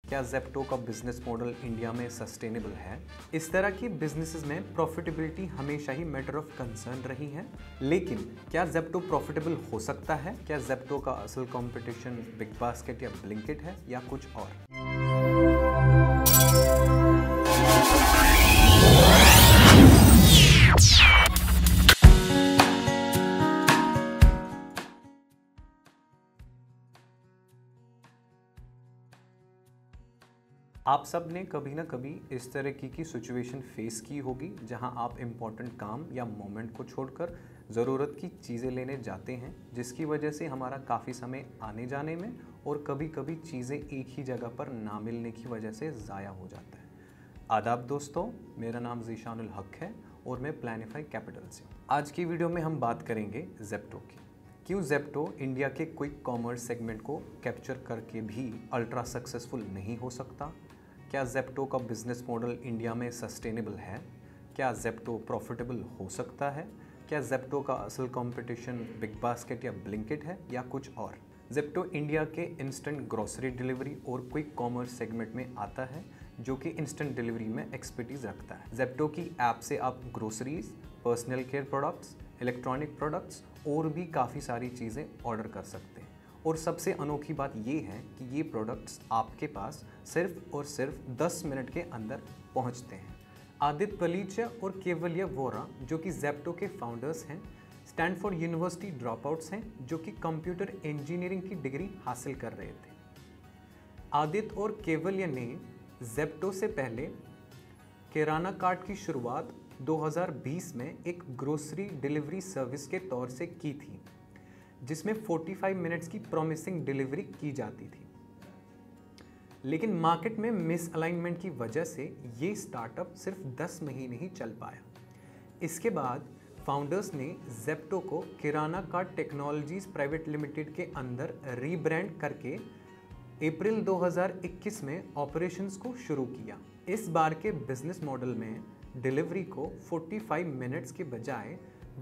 क्या ज़ेप्टो का business model India में सस्टेनेबल है? इस तरह की बिजनेसेस में प्रॉफिटेबिलिटी हमेशा ही मैटर ऑफ कंसर्न रही है, लेकिन क्या ज़ेप्टो प्रॉफिटेबल हो सकता है? क्या ज़ेप्टो का असल कंपटीशन बिग बास्केट या ब्लिंकिट है या कुछ और? आप सब ने कभी ना कभी इस तरह की सिचुएशन फेस की होगी जहां आप इम्पोर्टेंट काम या मोमेंट को छोड़कर ज़रूरत की चीज़ें लेने जाते हैं, जिसकी वजह से हमारा काफ़ी समय आने जाने में और कभी कभी चीज़ें एक ही जगह पर ना मिलने की वजह से ज़ाया हो जाता है। आदाब दोस्तों, मेरा नाम ज़ीशानुल हक है और मैं प्लानिफाई कैपिटल से। आज की वीडियो में हम बात करेंगे ज़ेप्टो की। क्यों ज़ेप्टो इंडिया के क्विक कॉमर्स सेगमेंट को कैप्चर करके भी अल्ट्रा सक्सेसफुल नहीं हो सकता? क्या ज़ेप्टो का बिजनेस मॉडल इंडिया में सस्टेनेबल है? क्या ज़ेप्टो प्रॉफिटेबल हो सकता है? क्या ज़ेप्टो का असल कंपटीशन बिग बास्केट या ब्लिंकिट है या कुछ और? ज़ेप्टो इंडिया के इंस्टेंट ग्रोसरी डिलीवरी और क्विक कॉमर्स सेगमेंट में आता है, जो कि इंस्टेंट डिलीवरी में एक्सपर्टीज रखता है। ज़ेप्टो की ऐप से आप groceries, personal care products, electronic products और भी काफ़ी सारी चीज़ें ऑर्डर कर सकते हैं। और सबसे अनोखी बात ये है कि ये प्रोडक्ट्स आपके पास सिर्फ और सिर्फ 10 मिनट के अंदर पहुंचते हैं। आदित्य पलीचा और केवल्य वोरा, जो कि ज़ेप्टो के फाउंडर्स हैं, स्टैनफोर्ड यूनिवर्सिटी ड्रॉपआउट्स हैं जो कि कंप्यूटर इंजीनियरिंग की डिग्री हासिल कर रहे थे। आदित्य और केवल्य ने ज़ेप्टो से पहले किराना कार्ट की शुरुआत 2020 में एक ग्रोसरी डिलीवरी सर्विस के तौर से की थी, जिसमें 45 मिनट्स की प्रॉमिसिंग डिलीवरी की जाती थी। लेकिन मार्केट में मिस अलाइनमेंट की वजह से ये स्टार्टअप सिर्फ 10 महीने ही चल पाया। इसके बाद फाउंडर्स ने ज़ेप्टो को किराना कार्ट टेक्नोलॉजीज प्राइवेट लिमिटेड के अंदर रीब्रांड करके अप्रैल 2021 में ऑपरेशंस को शुरू किया। इस बार के बिजनेस मॉडल में डिलीवरी को 45 मिनट्स के बजाय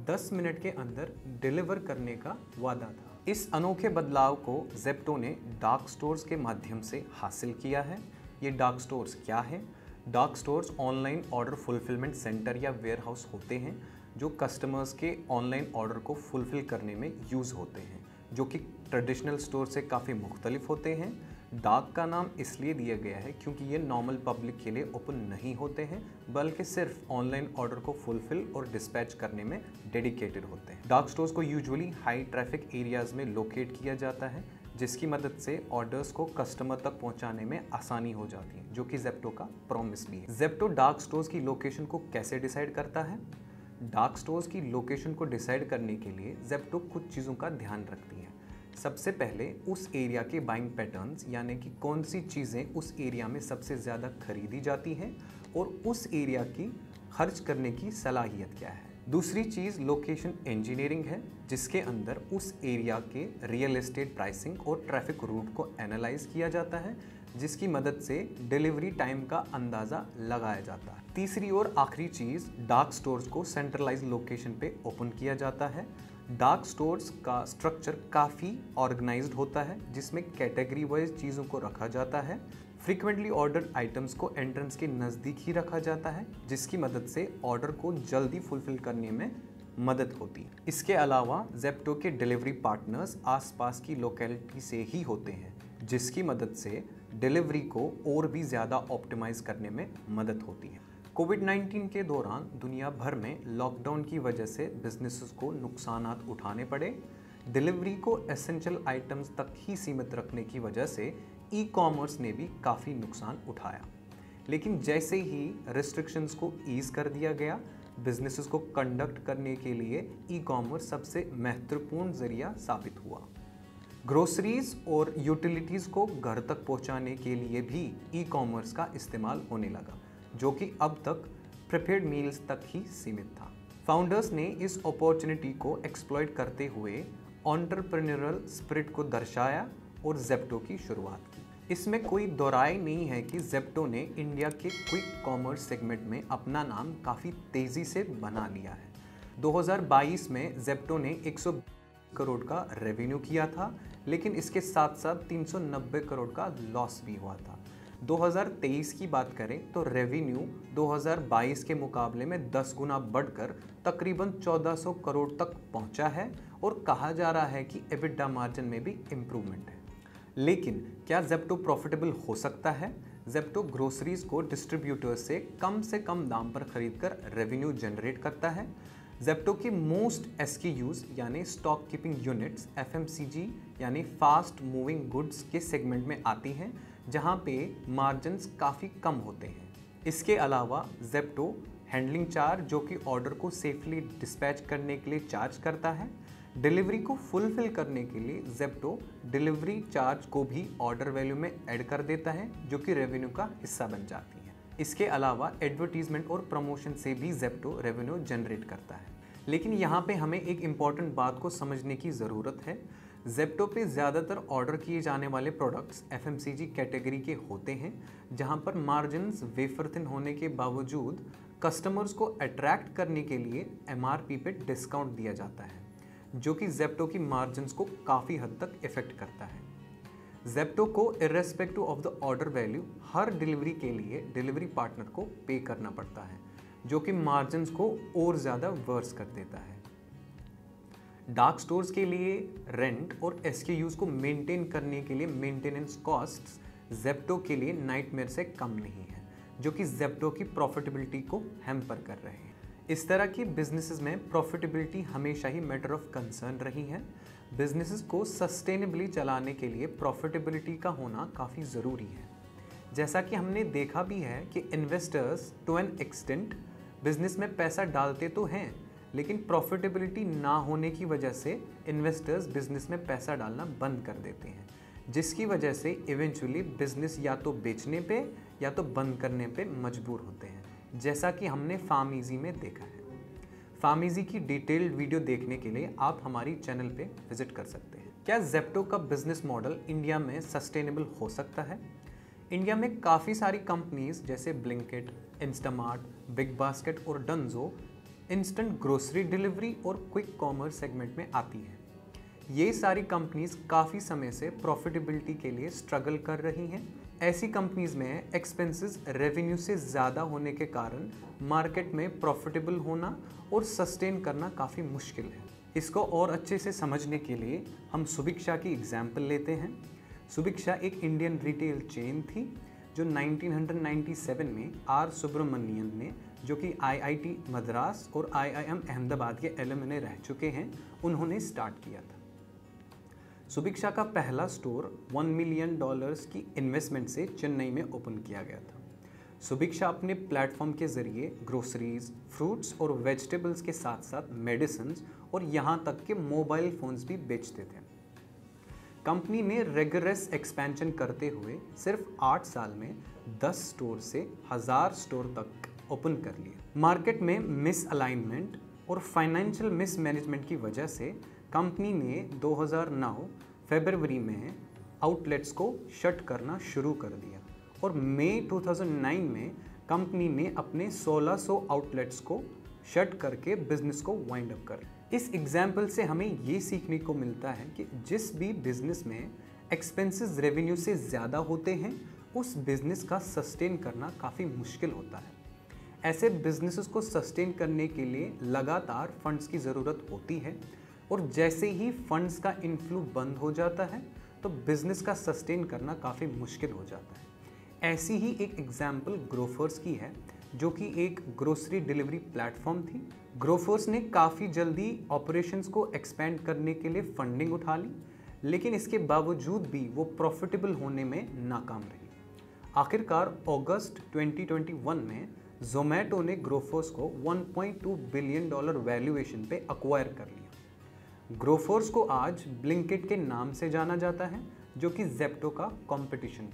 10 मिनट के अंदर डिलीवर करने का वादा था। इस अनोखे बदलाव को ज़ेप्टो ने डार्क स्टोर्स के माध्यम से हासिल किया है। ये डार्क स्टोर्स क्या है? Dark stores online order fulfilment centre या वेयरहाउस होते हैं जो कस्टमर्स के ऑनलाइन ऑर्डर को फुलफिल करने में यूज़ होते हैं, जो कि ट्रेडिशनल स्टोर से काफ़ी मुख्तलिफ होते हैं। डार्क का नाम इसलिए दिया गया है क्योंकि ये नॉर्मल पब्लिक के लिए ओपन नहीं होते हैं, बल्कि सिर्फ ऑनलाइन ऑर्डर को फुलफिल और डिस्पैच करने में डेडिकेटेड होते हैं। डार्क स्टोर्स को यूजुअली हाई ट्रैफिक एरियाज में लोकेट किया जाता है, जिसकी मदद से ऑर्डर्स को कस्टमर तक पहुंचाने में आसानी हो जाती है, जो कि ज़ेप्टो का प्रॉमिस भी है। ज़ेप्टो डार्क स्टोर्स की लोकेशन को कैसे डिसाइड करता है? डार्क स्टोर्स की लोकेशन को डिसाइड करने के लिए ज़ेप्टो कुछ चीज़ों का ध्यान रखती है। सबसे पहले उस एरिया के बाइंग पैटर्न्स, यानी कि कौन सी चीज़ें उस एरिया में सबसे ज़्यादा खरीदी जाती हैं और उस एरिया की खर्च करने की सलाहियत क्या है। दूसरी चीज़ लोकेशन इंजीनियरिंग है, जिसके अंदर उस एरिया के रियल एस्टेट प्राइसिंग और ट्रैफिक रूट को एनालाइज किया जाता है, जिसकी मदद से डिलीवरी टाइम का अंदाज़ा लगाया जाता है। तीसरी और आखिरी चीज़, डार्क स्टोर्स को सेंट्रलाइज लोकेशन पे ओपन किया जाता है। डार्क स्टोर्स का स्ट्रक्चर काफ़ी ऑर्गेनाइज्ड होता है, जिसमें कैटेगरी वाइज चीज़ों को रखा जाता है। फ्रीक्वेंटली ऑर्डर्ड आइटम्स को एंट्रेंस के नज़दीक ही रखा जाता है, जिसकी मदद से ऑर्डर को जल्दी फुलफिल करने में मदद होती है। इसके अलावा ज़ेप्टो के डिलीवरी पार्टनर्स आसपास की लोकेलिटी से ही होते हैं, जिसकी मदद से डिलीवरी को और भी ज़्यादा ऑप्टिमाइज़ करने में मदद होती है। कोविड-19 के दौरान दुनिया भर में लॉकडाउन की वजह से बिजनेसेस को नुकसानात उठाने पड़े। डिलीवरी को एसेंशियल आइटम्स तक ही सीमित रखने की वजह से ई कॉमर्स ने भी काफ़ी नुकसान उठाया। लेकिन जैसे ही रिस्ट्रिक्शंस को ईज़ कर दिया गया, बिजनेसेस को कंडक्ट करने के लिए ई कॉमर्स सबसे महत्वपूर्ण ज़रिया साबित हुआ। ग्रोसरीज और यूटिलिटीज़ को घर तक पहुंचाने के लिए भी ई कॉमर्स का इस्तेमाल होने लगा, जो कि अब तक प्रिपेयर्ड मील्स तक ही सीमित था। फाउंडर्स ने इस अपॉर्चुनिटी को एक्सप्लॉइट करते हुए एंटरप्रेन्योरल स्पिरिट को दर्शाया और ज़ेप्टो की शुरुआत की। इसमें कोई दोराय नहीं है कि ज़ेप्टो ने इंडिया के क्विक कॉमर्स सेगमेंट में अपना नाम काफ़ी तेज़ी से बना लिया है। 2022 में ज़ेप्टो ने 100 करोड़ का रेवेन्यू किया था, लेकिन इसके साथ साथ 390 करोड़ का लॉस भी हुआ था। 2023 की बात करें तो रेवेन्यू 2022 के मुकाबले में 10 गुना बढ़कर तकरीबन 1400 करोड़ तक पहुंचा है और कहा जा रहा है कि एबिटा मार्जिन में भी इम्प्रूवमेंट है। लेकिन क्या ज़ेप्टो प्रॉफिटेबल हो सकता है? ज़ेप्टो ग्रोसरीज को डिस्ट्रीब्यूटर्स से कम दाम पर खरीदकर रेवेन्यू जनरेट करता है। ज़ेप्टो की मोस्ट SKUs यानी स्टॉक कीपिंग यूनिट्स FMCG यानी फास्ट मूविंग गुड्स के सेगमेंट में आती हैं, जहां पे मार्जिन्स काफ़ी कम होते हैं। इसके अलावा ज़ेप्टो हैंडलिंग चार्ज, जो कि ऑर्डर को सेफली डिस्पैच करने के लिए चार्ज करता है। डिलीवरी को फुलफिल करने के लिए ज़ेप्टो डिलीवरी चार्ज को भी ऑर्डर वैल्यू में ऐड कर देता है, जो कि रेवेन्यू का हिस्सा बन जाती है। इसके अलावा एडवर्टीजमेंट और प्रमोशन से भी ज़ेप्टो रेवेन्यू जनरेट करता है। लेकिन यहाँ पे हमें एक इम्पॉर्टेंट बात को समझने की ज़रूरत है। ज़ेप्टो पे ज़्यादातर ऑर्डर किए जाने वाले प्रोडक्ट्स FMCG कैटेगरी के होते हैं, जहाँ पर मार्जिन्स वेफर थिन होने के बावजूद कस्टमर्स को अट्रैक्ट करने के लिए MRP पे डिस्काउंट दिया जाता है, जो कि ज़ेप्टो की मार्जिन्स को काफ़ी हद तक इफ़ेक्ट करता है। ज़ेप्टो को irrespective of the order value her delivery के लिए डिलीवरी पार्टनर को पे करना पड़ता है, जो कि मार्जिन्स को और ज़्यादा वर्स कर देता है। डार्क स्टोर्स के लिए रेंट और SKUs को मेंटेन करने के लिए मेंटेनेंस कॉस्ट्स ज़ेप्टो के लिए नाइटमेयर से कम नहीं है, जो कि ज़ेप्टो की प्रॉफिटेबिलिटी को हैम्पर कर रहे हैं। इस तरह की बिजनेसेस में प्रॉफिटेबिलिटी हमेशा ही मैटर ऑफ कंसर्न रही है। बिजनेसेस को सस्टेनेबली चलाने के लिए प्रॉफिटेबिलिटी का होना काफ़ी ज़रूरी है। जैसा कि हमने देखा भी है कि investors to an extent business में पैसा डालते तो हैं, लेकिन प्रॉफिटेबिलिटी ना होने की वजह से इन्वेस्टर्स बिजनेस में पैसा डालना बंद कर देते हैं, जिसकी वजह से इवेंचुअली बिजनेस या तो बेचने पे या तो बंद करने पे मजबूर होते हैं, जैसा कि हमने फार्मईजी में देखा है। फार्मईजी की डिटेल्ड वीडियो देखने के लिए आप हमारी चैनल पे विजिट कर सकते हैं। क्या ज़ेप्टो का बिजनेस मॉडल इंडिया में सस्टेनेबल हो सकता है? इंडिया में काफ़ी सारी कंपनीज जैसे ब्लिंकिट, इंस्टामार्ट, बिग बास्केट और डंजो इंस्टेंट ग्रोसरी डिलीवरी और क्विक कॉमर्स सेगमेंट में आती हैं। ये सारी कंपनीज काफ़ी समय से प्रॉफिटेबिलिटी के लिए स्ट्रगल कर रही हैं। ऐसी कंपनीज में एक्सपेंसेस रेवेन्यू से ज़्यादा होने के कारण मार्केट में प्रॉफिटेबल होना और सस्टेन करना काफ़ी मुश्किल है। इसको और अच्छे से समझने के लिए हम सुभिक्षा की एग्जाम्पल लेते हैं। सुभिक्षा एक इंडियन रिटेल चेन थी जो 1997 में आर सुब्रमण्यन ने, जो कि IIT मद्रास और IIM अहमदाबाद के एलुमनी रह चुके हैं, उन्होंने स्टार्ट किया था। सुभिक्षा का पहला स्टोर $1 मिलियन की इन्वेस्टमेंट से चेन्नई में ओपन किया गया था। सुभिक्षा अपने प्लेटफॉर्म के जरिए ग्रोसरीज, फ्रूट्स और वेजिटेबल्स के साथ साथ मेडिसिन्स और यहाँ तक के मोबाइल फ़ोन्स भी बेचते थे। कंपनी ने रेगुलरस एक्सपेंशन करते हुए सिर्फ 8 साल में 10 स्टोर से 1000 स्टोर तक ओपन कर लिए। मार्केट में मिस अलाइनमेंट और फाइनेंशियल मिस मैनेजमेंट की वजह से कंपनी ने 2009 फरवरी में आउटलेट्स को शट करना शुरू कर दिया और मई 2009 में कंपनी ने अपने 1600 आउटलेट्स को शट करके बिजनेस को वाइंड अप कर। इस एग्जाम्पल से हमें ये सीखने को मिलता है कि जिस भी बिजनेस में एक्सपेंसेस रेवेन्यू से ज़्यादा होते हैं, उस बिजनेस का सस्टेन करना काफ़ी मुश्किल होता है। ऐसे बिजनेसेस को सस्टेन करने के लिए लगातार फंड्स की ज़रूरत होती है और जैसे ही फंड्स का इनफ्लो बंद हो जाता है तो बिजनेस का सस्टेन करना काफ़ी मुश्किल हो जाता है। ऐसी ही एक एग्जाम्पल ग्रोफर्स की है, जो कि एक ग्रोसरी डिलीवरी प्लेटफॉर्म थी। ग्रोफर्स ने काफ़ी जल्दी ऑपरेशंस को एक्सपेंड करने के लिए फंडिंग उठा ली, लेकिन इसके बावजूद भी वो प्रॉफिटेबल होने में नाकाम रही। आखिरकार अगस्त 2021 में जोमेटो ने ग्रोफर्स को $1.2 बिलियन वैल्यूएशन पे अक्वायर कर लिया। ग्रोफर्स को आज ब्लिंकिट के नाम से जाना जाता है, जो कि ज़ेप्टो का कंपटीशन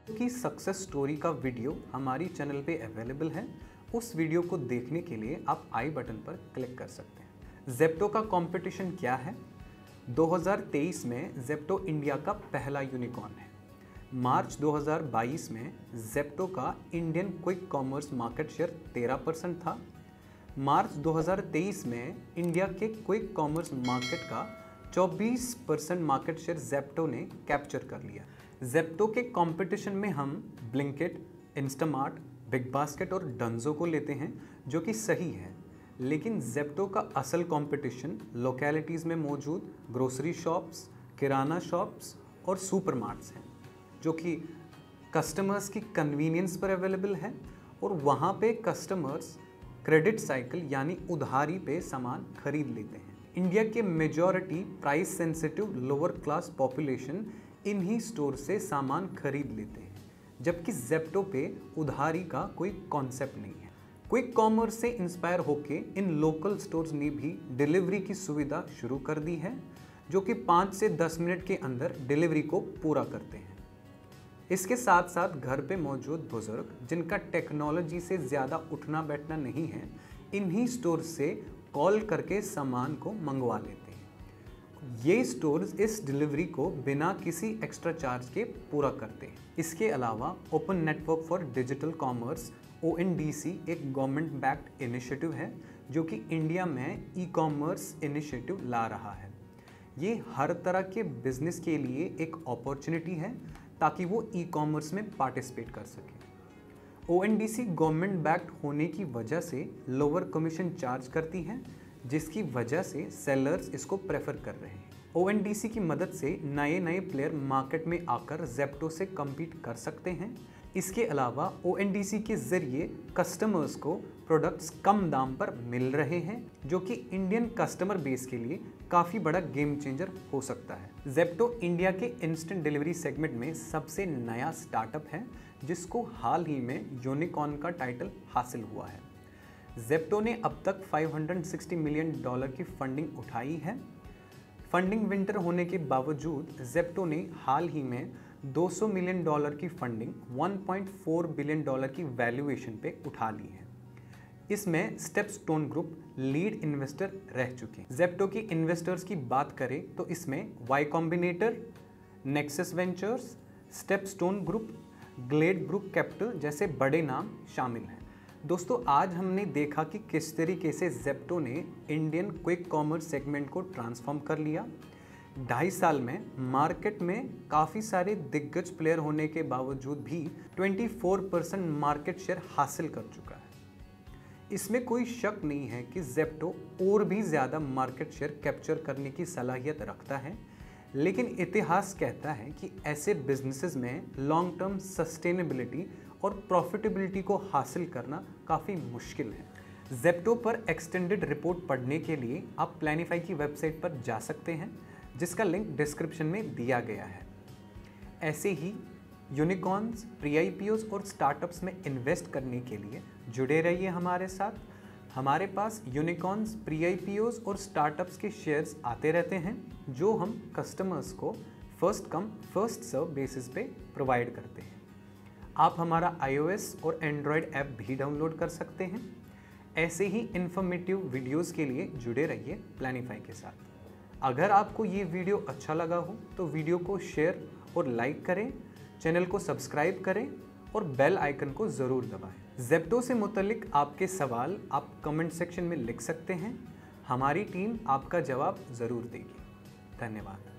की सक्सेस स्टोरी का वीडियो हमारी चैनल पे अवेलेबल है। उस वीडियो को देखने के लिए आप आई बटन पर क्लिक कर सकते हैं। ज़ेप्टो का कंपटीशन क्या है? 2023 में ज़ेप्टो इंडिया का पहला यूनिकॉर्न है। मार्च 2022 में ज़ेप्टो का Indian quick commerce market share 13% था। मार्च 2023 में इंडिया के क्विक कॉमर्स मार्केट का 24% मार्केट शेयर ज़ेप्टो ने कैप्चर कर लिया। जेप्टो के कंपटीशन में हम ब्लिंकिट, इंस्टामार्ट, बिग बास्केट और डंजो को लेते हैं, जो कि सही है। लेकिन जेप्टो का असल कंपटीशन लोकेलिटीज़ में मौजूद ग्रोसरी शॉप्स, किराना शॉप्स और सुपरमार्ट्स हैं, जो कि कस्टमर्स की कन्वीनियंस पर अवेलेबल है और वहाँ पे कस्टमर्स क्रेडिट साइकिल यानी उधारी पे सामान खरीद लेते हैं। इंडिया के majority price sensitive lower class population इन्हीं स्टोर से सामान खरीद लेते हैं, जबकि जेप्टो पे उधारी का कोई कॉन्सेप्ट नहीं है। क्विक कॉमर्स से इंस्पायर होके इन लोकल स्टोर्स ने भी डिलीवरी की सुविधा शुरू कर दी है, जो कि 5 से 10 मिनट के अंदर डिलीवरी को पूरा करते हैं। इसके साथ साथ घर पे मौजूद बुजुर्ग जिनका टेक्नोलॉजी से ज़्यादा उठना बैठना नहीं है, इन्हीं स्टोर से कॉल करके सामान को मंगवा लेते हैं। ये स्टोर्स इस डिलीवरी को बिना किसी एक्स्ट्रा चार्ज के पूरा करते हैं। इसके अलावा open network for digital commerce ONDC एक गवर्नमेंट बैक्ड इनिशिएटिव है, जो कि इंडिया में ई कॉमर्स इनिशिएटिव ला रहा है। ये हर तरह के बिजनेस के लिए एक अपॉर्चुनिटी है ताकि वो ई कॉमर्स में पार्टिसिपेट कर सके। ONDC गवर्नमेंट बैक्ड होने की वजह से लोअर कमीशन चार्ज करती है, जिसकी वजह से सेलर्स इसको प्रेफर कर रहे हैं। ONDC की मदद से नए प्लेयर मार्केट में आकर जेप्टो से कम्पीट कर सकते हैं। इसके अलावा ONDC के ज़रिए कस्टमर्स को प्रोडक्ट्स कम दाम पर मिल रहे हैं, जो कि इंडियन कस्टमर बेस के लिए काफ़ी बड़ा गेम चेंजर हो सकता है। जेप्टो इंडिया के इंस्टेंट डिलीवरी सेगमेंट में सबसे नया स्टार्टअप है, जिसको हाल ही में यूनिकॉर्न का टाइटल हासिल हुआ है। जेप्टो ने अब तक $560 मिलियन की फंडिंग उठाई है। फंडिंग विंटर होने के बावजूद जेप्टो ने हाल ही में $200 मिलियन की फंडिंग $1.4 बिलियन की वैल्यूएशन पे उठा ली है। इसमें स्टेपस्टोन ग्रुप लीड इन्वेस्टर रह चुके हैं। जेप्टो की इन्वेस्टर्स की बात करें तो इसमें Y Combinator, Nexus Ventures, StepStone Group, Glade Brook Capital जैसे बड़े नाम शामिल हैं। दोस्तों, आज हमने देखा कि किस तरीके से जेप्टो ने इंडियन क्विक कॉमर्स सेगमेंट को ट्रांसफॉर्म कर लिया। 2.5 साल में मार्केट में काफ़ी सारे दिग्गज प्लेयर होने के बावजूद भी 24% मार्केट शेयर हासिल कर चुका है। इसमें कोई शक नहीं है कि जेप्टो और भी ज़्यादा मार्केट शेयर कैप्चर करने की सलाहियत रखता है, लेकिन इतिहास कहता है कि ऐसे बिजनेसेस में लॉन्ग टर्म सस्टेनेबिलिटी और प्रॉफिटेबिलिटी को हासिल करना काफ़ी मुश्किल है। जेप्टो पर एक्सटेंडेड रिपोर्ट पढ़ने के लिए आप प्लानिफाई की वेबसाइट पर जा सकते हैं, जिसका लिंक डिस्क्रिप्शन में दिया गया है। ऐसे ही यूनिकॉर्न्स, प्री-IPOs और स्टार्टअप्स में इन्वेस्ट करने के लिए जुड़े रहिए हमारे साथ। हमारे पास यूनिकॉर्न्स, प्री-IPOs और स्टार्टअप्स के शेयर्स आते रहते हैं, जो हम कस्टमर्स को first come first serve basis पे प्रोवाइड करते हैं। आप हमारा iOS और एंड्रॉयड ऐप भी डाउनलोड कर सकते हैं। ऐसे ही इन्फॉर्मेटिव वीडियोस के लिए जुड़े रहिए प्लानिफाई के साथ। अगर आपको ये वीडियो अच्छा लगा हो तो वीडियो को शेयर और लाइक करें, चैनल को सब्सक्राइब करें और बेल आइकन को ज़रूर दबाएं। जेप्टो से मुतल्लिक आपके सवाल आप कमेंट सेक्शन में लिख सकते हैं। हमारी टीम आपका जवाब ज़रूर देगी। धन्यवाद।